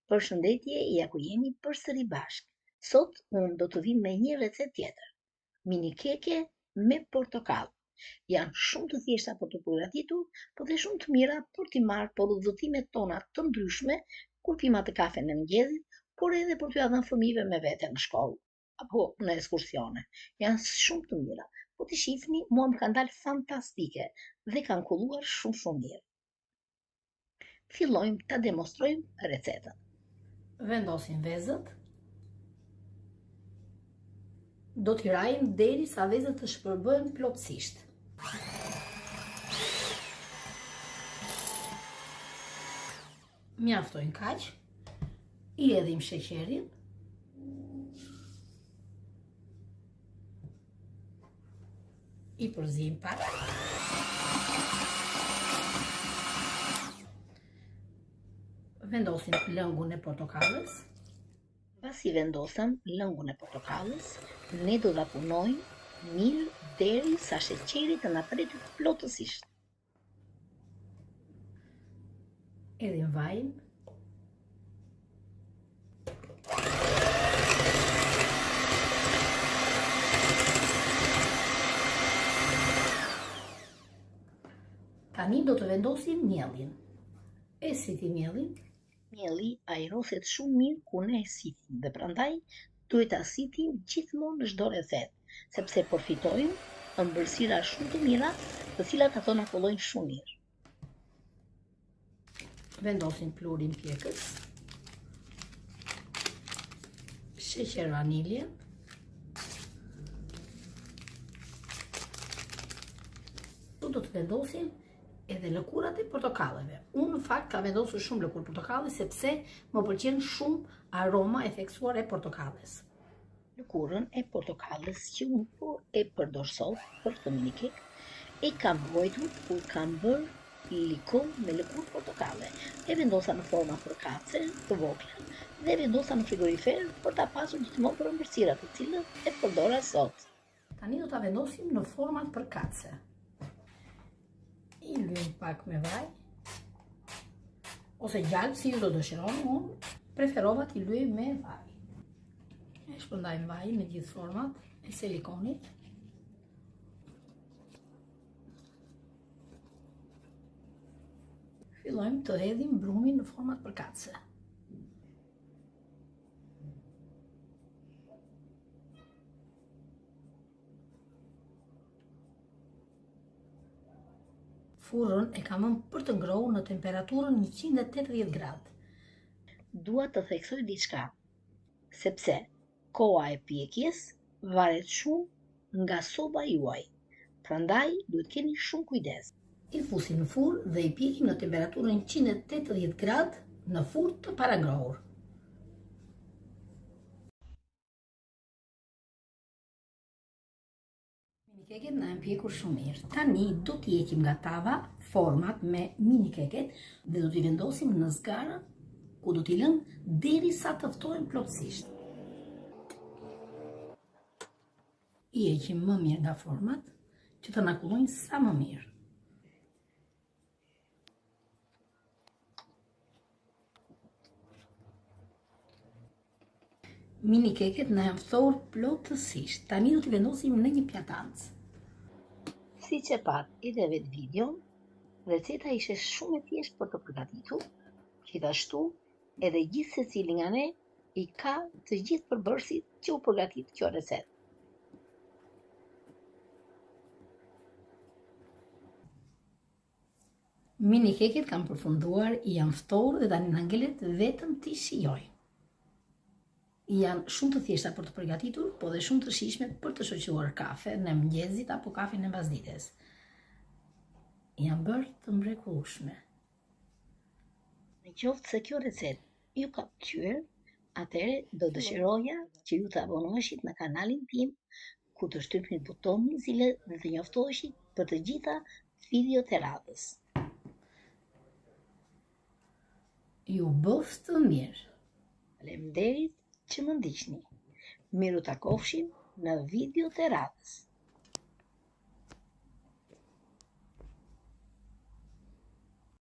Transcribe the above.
Përshëndetje, ja ku jemi përsëri bashkë. Sot unë do të vi me një recetë tjetër. Mini keke me portokallë. Janë shumë të thjeshta për të përgatitur, por dhe shumë të mira për t'i marrë për udhëtimet tona të ndryshme, kur pim atë kafe në mëngjesit, por edhe për t'u dhënë fëmijëve me vete në shkollë apo në ekskursione. Janë shumë të mira. Po t'i shihni, mua më kanë dalë fantastike dhe kanë kulluar shumë mirë. Fillojmë ta demonstrojmë recetën. Vendosim vezët. Do t'i rajmë deri sa vezët të shpërbëhen plotësisht. Mjaftojnë kaq. I hedhim sheqerin. I përzijim pak. Vendosim lëngun e portokallës. Pasi vendosëm lëngun e portokallës, ne do ta punojmë mirë deri sa sheqeri të na pretet plotësisht. Edhim vajin. Tani do të vendosim mielin. E siti mielin. Mielli ajroset shumë mirë kur ne e sitim dhe prandaj duhet ta sitim gjithmonë në çdo recetë, sepse përfitojmë ëmbëlsira shumë të mira, të cilat ato na kollojnë shumë mirë. Vendosim pluhurin pjekës. Sheqer vanilje. Do të vendosim edhe lëkurat e portokallëve. Unë në fakt ka vendosur shumë lëkurë portokalli sepse më pëlqen shumë aroma e theksuar e portokallës. Lëkurën e portokallës që unë e përdor sot për këtë mini kek, e kam mbrojtur kur kam bërë likor me lëkurë portokalle. E vendosa në forma përkatëse të vogla dhe vendosa në frigorifer për ta pasur gjithmonë për ëmbëlsirat, të cilët e përdora sot. Tani do ta vendosim në format përkatëse. I lyejm pak me vaj, ose gjalp si ju do dëshironi, unë preferova t'i lyej me vaj. E shpërndajmë vaj me gjithë format e silikonit. Fillojmë të hedhim brumin në format përkatëse. Furrën e kam vënë për të ngrohur në temperaturën 180 gradë. Dua të theksoj diçka, sepse koha e pjekjes varet shumë nga soba juaj. Prandaj duhet keni shumë kujdes. I fusim në furrë dhe i pjekim në temperaturën 180 gradë në furrë të parangrohur. Mini keket na janë pjekur shumë mirë. Tani do t'i heqim nga tava format me mini keket dhe do t'i vendosim në zgarë ku do t'i lëmë derisa të ftohen plotësisht. I heqim më mirë nga format që të na kullojnë sa më mirë. Mini keket na janë ftohur plotësisht. Tani do t'i vendosim në një piatancë. Siç e pat edhe vetë videon, receta ishte shumë e thjeshtë për të përgatitur, gjithashtu edhe gjithë secili nga ne i ka të gjithë përbërësit që u përgatit kjo recetë. Mini keket kanë përfunduar, janë ftohur dhe tani na ngelet vetëm t'i shijoj. Janë shumë të thjeshta për të përgatitur, po dhe shumë të shijshme për të shoqëruar kafe në mëngjesit apo kafe në mbasdites. Janë bërë të mrekullueshme. Në qoftë se kjo recetë ju ka pëlqyer, atëherë do dëshiroja që ju të abonoheshit në kanalin tim, ku të shtypni butonin zile dhe të njoftoheshit për të gjitha videot e radhës. Ju bëft të mirë. Faleminderit që më ndiqni. Miru takofshim në videot e radhës.